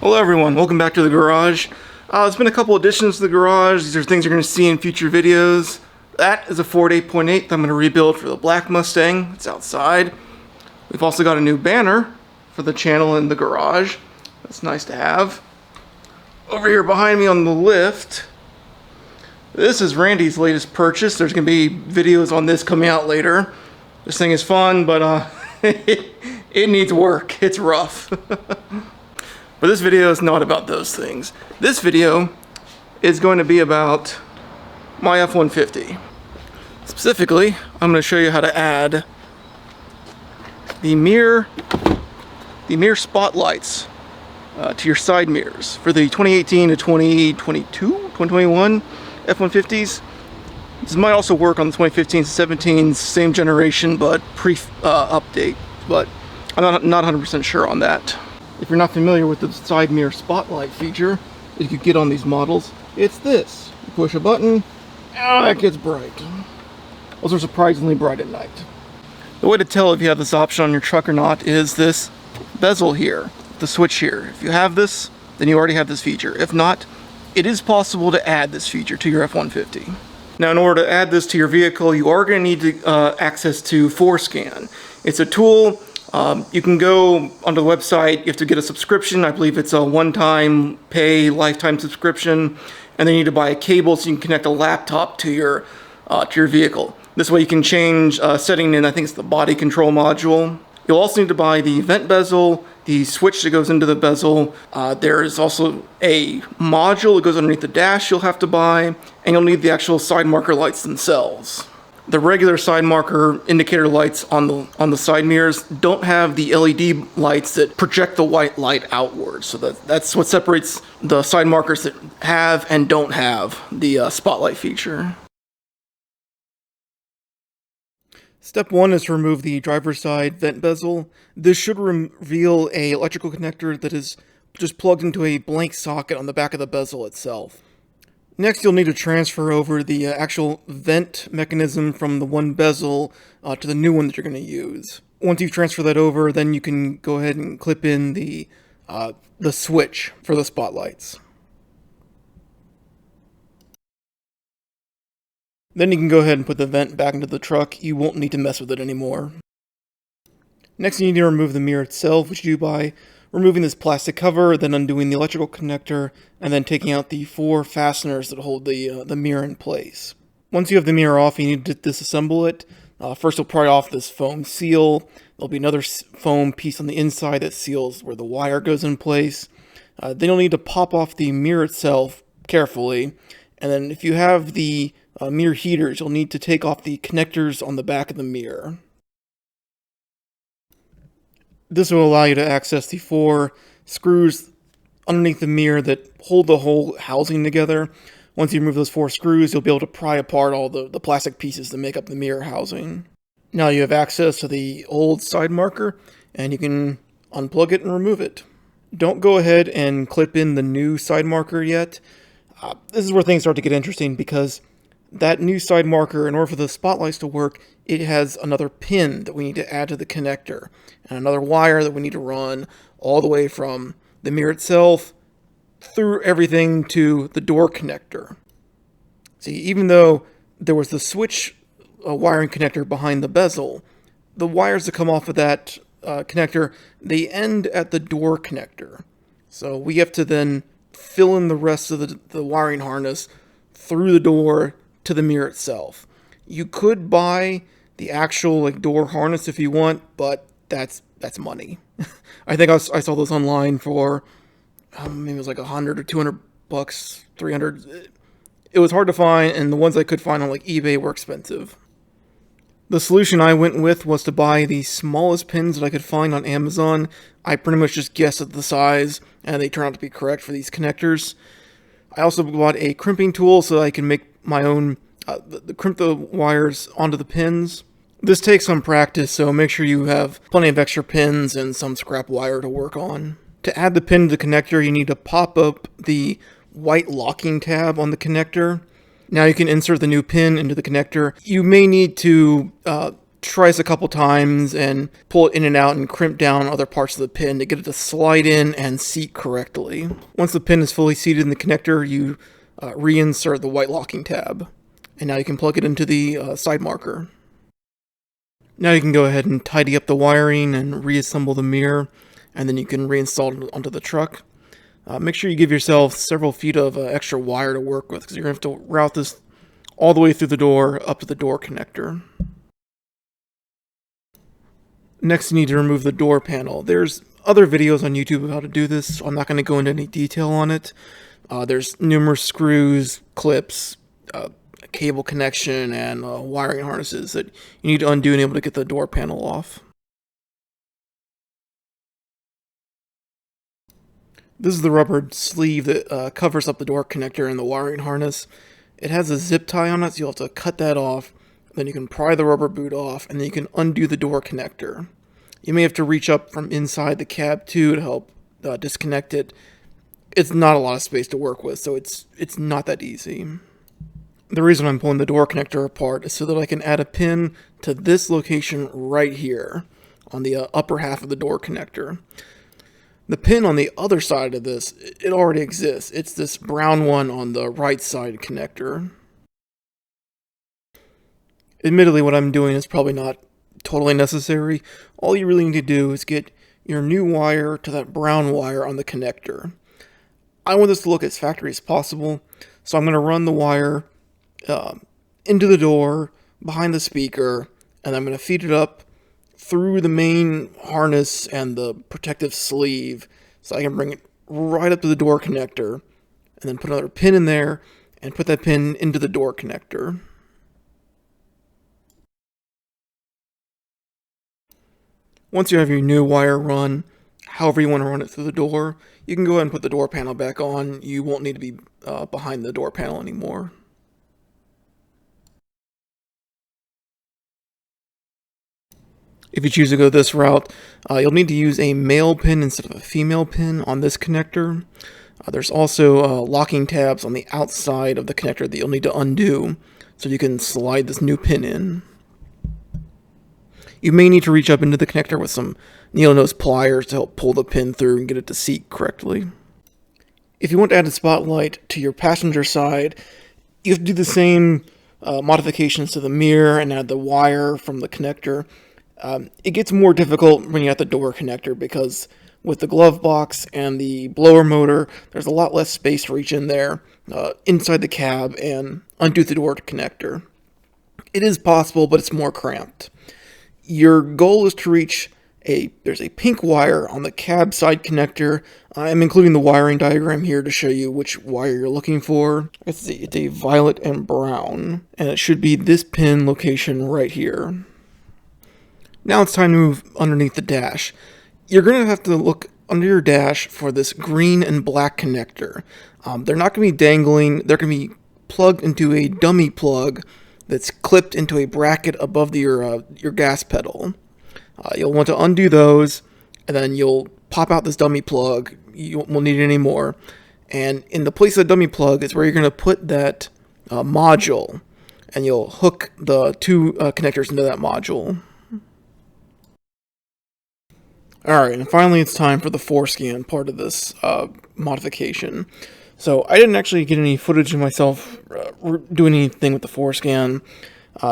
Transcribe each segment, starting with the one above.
Hello everyone, welcome back to the garage. There's been a couple additions to the garage. These are things you're going to see in future videos. That is a Ford 8.8 that I'm going to rebuild for the black Mustang. It's outside. We've also got a new banner for the channel in the garage. That's nice to have. Over here behind me on the lift, this is Randy's latest purchase. There's going to be videos on this coming out later. This thing is fun, but it needs work. It's rough. But this video is not about those things. This video is going to be about my F-150. Specifically, I'm going to show you how to add the mirror spotlights to your side mirrors for the 2018 to 2021 F-150s. This might also work on the 2015 to 17s, same generation, but pre-update. But I'm not 100% sure on that. If you're not familiar with the side mirror spotlight feature that you could get on these models, it's this. You push a button, and it gets bright. Those are surprisingly bright at night. The way to tell if you have this option on your truck or not is this bezel here, the switch here. If you have this, then you already have this feature. If not, it is possible to add this feature to your F-150. Now, in order to add this to your vehicle, you are going to need access to FORScan. It's a tool. You can go onto the website. You have to get a subscription. I believe it's a one-time pay, lifetime subscription, and then you need to buy a cable so you can connect a laptop to your vehicle. This way you can change setting in, I think it's the body control module. You'll also need to buy the vent bezel, the switch that goes into the bezel. There is also a module that goes underneath the dash you'll have to buy, and you'll need the actual side marker lights themselves. The regular side marker indicator lights on the side mirrors don't have the LED lights that project the white light outwards. So that's what separates the side markers that have and don't have the spotlight feature. Step 1 is to remove the driver's side vent bezel. This should reveal an electrical connector that is just plugged into a blank socket on the back of the bezel itself. Next, you'll need to transfer over the actual vent mechanism from the one bezel to the new one that you're going to use. Once you've transferred that over, then you can go ahead and clip in the switch for the spotlights. Then you can go ahead and put the vent back into the truck. You won't need to mess with it anymore. Next, you need to remove the mirror itself, which you do by removing this plastic cover, then undoing the electrical connector, and then taking out the 4 fasteners that hold the mirror in place. Once you have the mirror off, you need to disassemble it. First, you'll pry off this foam seal. There'll be another foam piece on the inside that seals where the wire goes in place. Then you'll need to pop off the mirror itself carefully. And then if you have the mirror heaters, you'll need to take off the connectors on the back of the mirror. This will allow you to access the 4 screws underneath the mirror that hold the whole housing together. Once you remove those 4 screws, you'll be able to pry apart all the plastic pieces that make up the mirror housing. Now you have access to the old side marker, and you can unplug it and remove it. Don't go ahead and clip in the new side marker yet. This is where things start to get interesting, because that new side marker, in order for the spotlights to work, it has another pin that we need to add to the connector, and another wire that we need to run all the way from the mirror itself through everything to the door connector. See, even though there was the switch wiring connector behind the bezel, the wires that come off of that connector, they end at the door connector. So we have to then fill in the rest of the wiring harness through the door to the mirror itself. You could buy the actual door harness if you want, but that's money. I think I saw those online for maybe it was like $100 or $200, $300. It was hard to find, and the ones I could find on eBay were expensive. The solution I went with was to buy the smallest pins that I could find on Amazon. I pretty much just guessed at the size, and they turned out to be correct for these connectors. I also bought a crimping tool so that I can make my own, crimp the wires onto the pins. This takes some practice, so make sure you have plenty of extra pins and some scrap wire to work on. To add the pin to the connector, you need to pop up the white locking tab on the connector. Now you can insert the new pin into the connector. You may need to try this a couple times and pull it in and out and crimp down other parts of the pin to get it to slide in and seat correctly. Once the pin is fully seated in the connector, you reinsert the white locking tab. And now you can plug it into the side marker. Now you can go ahead and tidy up the wiring and reassemble the mirror, and then you can reinstall it onto the truck. Make sure you give yourself several feet of extra wire to work with, because you're going to have to route this all the way through the door up to the door connector. Next, you need to remove the door panel. There's other videos on YouTube of how to do this, so I'm not going to go into any detail on it. There's numerous screws, clips, cable connection, and wiring harnesses that you need to undo and able to get the door panel off. This is the rubber sleeve that covers up the door connector and the wiring harness. It has a zip tie on it, so you'll have to cut that off. Then you can pry the rubber boot off, and then you can undo the door connector. You may have to reach up from inside the cab too to help disconnect it. It's not a lot of space to work with, so it's not that easy. The reason I'm pulling the door connector apart is so that I can add a pin to this location right here on the upper half of the door connector. The pin on the other side of this, it already exists. It's this brown one on the right side connector. Admittedly, what I'm doing is probably not totally necessary. All you really need to do is get your new wire to that brown wire on the connector. I want this to look as factory as possible, so I'm going to run the wire into the door, behind the speaker, and I'm going to feed it up through the main harness and the protective sleeve, so I can bring it right up to the door connector, and then put another pin in there, and put that pin into the door connector. Once you have your new wire run, however you want to run it through the door, you can go ahead and put the door panel back on. You won't need to be behind the door panel anymore. If you choose to go this route, you'll need to use a male pin instead of a female pin on this connector. There's also locking tabs on the outside of the connector that you'll need to undo so you can slide this new pin in. You may need to reach up into the connector with some needle nose pliers to help pull the pin through and get it to seat correctly. If you want to add a spotlight to your passenger side, you have to do the same modifications to the mirror and add the wire from the connector. It gets more difficult when you're at the door connector because with the glove box and the blower motor, there's a lot less space to reach in there inside the cab and undo the door connector. It is possible, but it's more cramped. Your goal is to reach there's a pink wire on the cab side connector. I'm including the wiring diagram here to show you which wire you're looking for. It's a violet and brown, and it should be this pin location right here. Now it's time to move underneath the dash. You're going to have to look under your dash for this green and black connector. They're not going to be dangling. They're going to be plugged into a dummy plug that's clipped into a bracket above your gas pedal. You'll want to undo those, and then you'll pop out this dummy plug. You won't need it anymore. And in the place of the dummy plug is where you're going to put that module, and you'll hook the two connectors into that module. Alright, and finally it's time for the FORScan part of this modification. So I didn't actually get any footage of myself doing anything with the FORScan.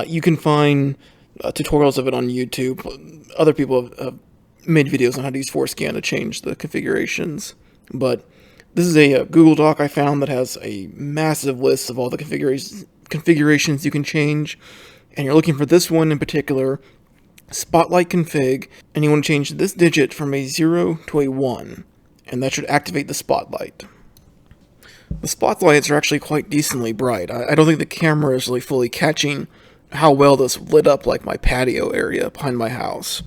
You can find tutorials of it on YouTube. Other people have made videos on how to use FORScan to change the configurations. But this is a Google Doc I found that has a massive list of all the configurations you can change. And you're looking for this one in particular, Spotlight Config, and you want to change this digit from a 0 to a 1. And that should activate the spotlight. The spotlights are actually quite decently bright. I don't think the camera is really fully catching how well this lit up like my patio area behind my house.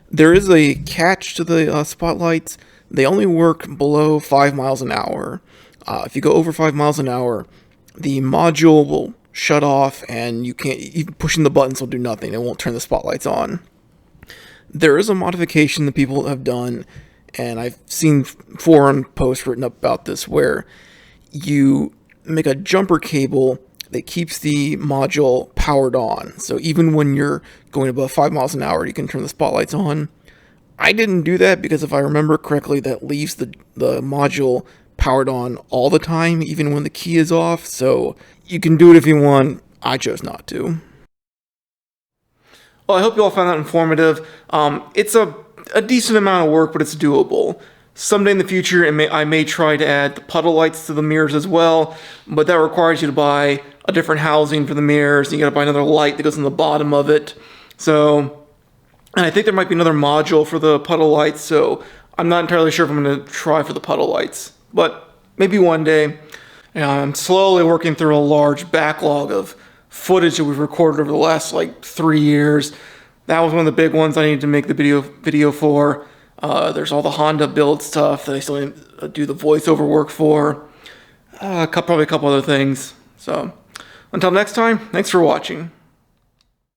There is a catch to the spotlights. They only work below 5 miles an hour. If you go over 5 miles an hour, the module will shut off and you can't, even pushing the buttons will do nothing. It won't turn the spotlights on. There is a modification that people have done, and I've seen forum posts written up about this, where you make a jumper cable that keeps the module powered on. So even when you're going above 5 miles an hour, you can turn the spotlights on. I didn't do that because if I remember correctly, that leaves the module powered on all the time, even when the key is off. So you can do it if you want. I chose not to. Well, I hope you all found that informative. It's a decent amount of work, but it's doable. Someday in the future, I may try to add the puddle lights to the mirrors as well, but that requires you to buy a different housing for the mirrors, and you gotta buy another light that goes in the bottom of it. So, and I think there might be another module for the puddle lights, so I'm not entirely sure if I'm gonna try for the puddle lights, but maybe one day. I'm slowly working through a large backlog of footage that we've recorded over the last 3 years. That was one of the big ones I needed to make the video for. There's all the Honda build stuff that I still need to do the voiceover work for. Probably a couple other things. So until next time, thanks for watching.